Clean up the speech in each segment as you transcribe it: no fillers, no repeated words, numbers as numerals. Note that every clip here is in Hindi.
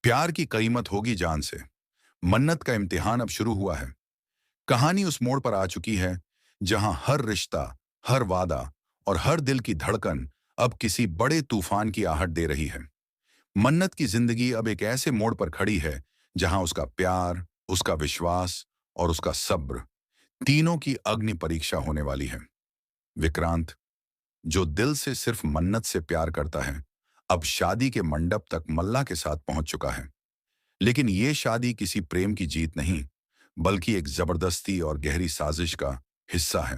प्यार की कीमत होगी जान से। मन्नत का इम्तिहान अब शुरू हुआ है। कहानी उस मोड़ पर आ चुकी है जहां हर रिश्ता, हर वादा और हर दिल की धड़कन अब किसी बड़े तूफान की आहट दे रही है। मन्नत की जिंदगी अब एक ऐसे मोड़ पर खड़ी है जहां उसका प्यार, उसका विश्वास और उसका सब्र, तीनों की अग्नि परीक्षा होने वाली है। विक्रांत, जो दिल से सिर्फ मन्नत से प्यार करता है, अब शादी के मंडप तक मल्ला के साथ पहुंच चुका है। लेकिन ये शादी किसी प्रेम की जीत नहीं, बल्कि एक जबरदस्ती और गहरी साजिश का हिस्सा है।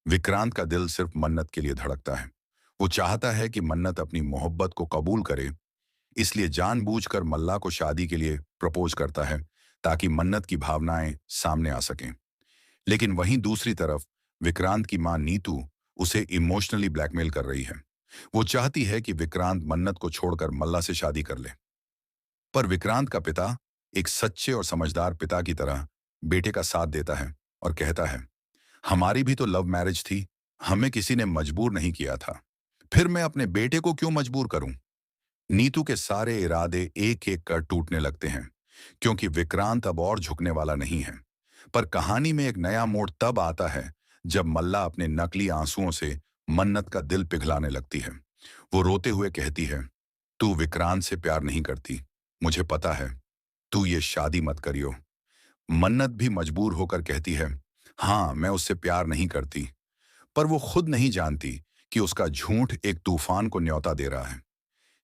विक्रांत का दिल सिर्फ मन्नत के लिए धड़कता है। वो चाहता है कि मन्नत अपनी मोहब्बत को कबूल करे, इसलिए जानबूझकर मल्ला को शादी के लिए प्रपोज करता है, ताकि मन्नत की भावनाएं सामने आ सकें। लेकिन वहीं दूसरी तरफ विक्रांत की मां नीतू उसे इमोशनली ब्लैकमेल कर रही है। वो चाहती है कि विक्रांत मन्नत को छोड़कर मल्ला से शादी कर ले। पर विक्रांत का पिता एक सच्चे और समझदार पिता की तरह बेटे का साथ देता है और कहता है, हमारी भी तो लव मैरिज थी, हमें किसी ने मजबूर नहीं किया था, फिर मैं अपने बेटे को क्यों मजबूर करूं। नीतू के सारे इरादे एक एक कर टूटने लगते हैं, क्योंकि विक्रांत अब और झुकने वाला नहीं है। पर कहानी में एक नया मोड़ तब आता है जब मल्ला अपने नकली आंसुओं से मन्नत का दिल पिघलाने लगती है। वो रोते हुए कहती है, तू विक्रांत से प्यार नहीं करती, मुझे पता है, तू ये शादी मत करियो। मन्नत भी मजबूर होकर कहती है, हाँ मैं उससे प्यार नहीं करती। पर वो खुद नहीं जानती कि उसका झूठ एक तूफान को न्योता दे रहा है।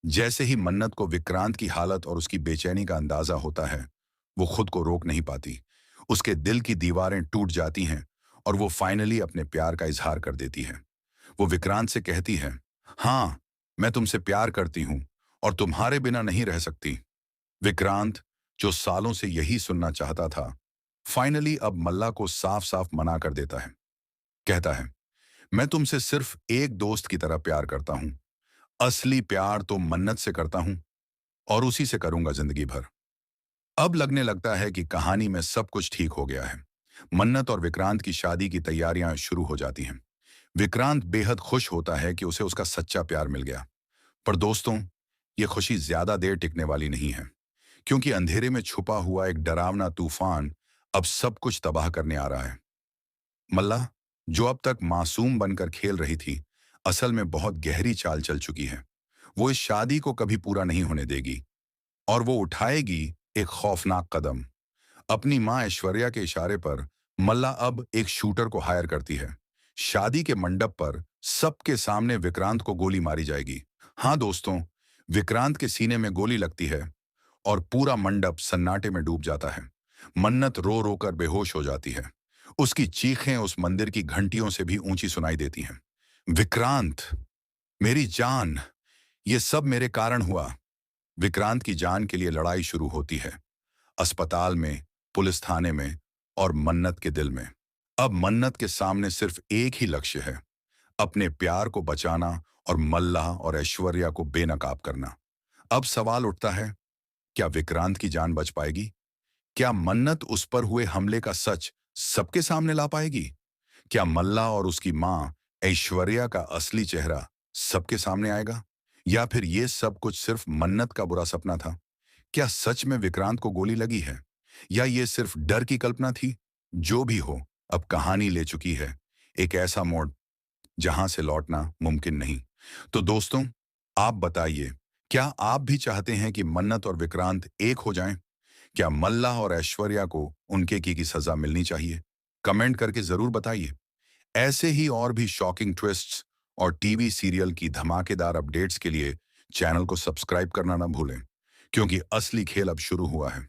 जैसे ही मन्नत को विक्रांत की हालत और उसकी बेचैनी का अंदाजा होता है, वो खुद को रोक नहीं पाती। उसके दिल की दीवारें टूट जाती हैं और वो फाइनली अपने प्यार का इजहार कर देती है। वो विक्रांत से कहती है, हाँ मैं तुमसे प्यार करती हूँ और तुम्हारे बिना नहीं रह सकती। विक्रांत, जो सालों से यही सुनना चाहता था, फाइनली अब मल्ला को साफ साफ मना कर देता है। कहता है, मैं तुमसे सिर्फ एक दोस्त की तरह प्यार करता हूं। असली प्यार तो मन्नत से करता हूं और उसी से करूंगा जिंदगी भर। अब लगने लगता है कि कहानी में सब कुछ ठीक हो गया है। मन्नत और विक्रांत की शादी की तैयारियां शुरू हो जाती हैं। विक्रांत बेहद खुश होता है कि उसे उसका सच्चा प्यार मिल गया। पर दोस्तों, ये खुशी ज्यादा देर टिकने वाली नहीं है, क्योंकि अंधेरे में छुपा हुआ एक डरावना तूफान अब सब कुछ तबाह करने आ रहा है। मल्ला, जो अब तक मासूम बनकर खेल रही थी, असल में बहुत गहरी चाल चल चुकी है। वो इस शादी को कभी पूरा नहीं होने देगी और वो उठाएगी एक खौफनाक कदम। अपनी मां ऐश्वर्या के इशारे पर मल्ला अब एक शूटर को हायर करती है। शादी के मंडप पर सबके सामने विक्रांत को गोली मारी जाएगी। हाँ दोस्तों, विक्रांत के सीने में गोली लगती है और पूरा मंडप सन्नाटे में डूब जाता है। मन्नत रो रो कर बेहोश हो जाती है। उसकी चीखें उस मंदिर की घंटियों से भी ऊंची सुनाई देती हैं। विक्रांत, मेरी जान, ये सब मेरे कारण हुआ। विक्रांत की जान के लिए लड़ाई शुरू होती है। अस्पताल में, पुलिस थाने में और मन्नत के दिल में। अब मन्नत के सामने सिर्फ एक ही लक्ष्य है, अपने प्यार को बचाना और मल्ला और ऐश्वर्या को बेनकाब करना। अब सवाल उठता है, क्या विक्रांत की जान बच पाएगी? क्या मन्नत उस पर हुए हमले का सच सबके सामने ला पाएगी? क्या मल्ला और उसकी मां ऐश्वर्या का असली चेहरा सबके सामने आएगा? या फिर ये सब कुछ सिर्फ मन्नत का बुरा सपना था? क्या सच में विक्रांत को गोली लगी है, या ये सिर्फ डर की कल्पना थी? जो भी हो, अब कहानी ले चुकी है एक ऐसा मोड़ जहां से लौटना मुमकिन नहीं। तो दोस्तों, आप बताइए, क्या आप भी चाहते हैं कि मन्नत और विक्रांत एक हो जाएं? क्या मल्ला और ऐश्वर्या को उनके की सजा मिलनी चाहिए? कमेंट करके जरूर बताइए। ऐसे ही और भी शॉकिंग ट्विस्ट्स और टीवी सीरियल की धमाकेदार अपडेट्स के लिए चैनल को सब्सक्राइब करना ना भूलें, क्योंकि असली खेल अब शुरू हुआ है।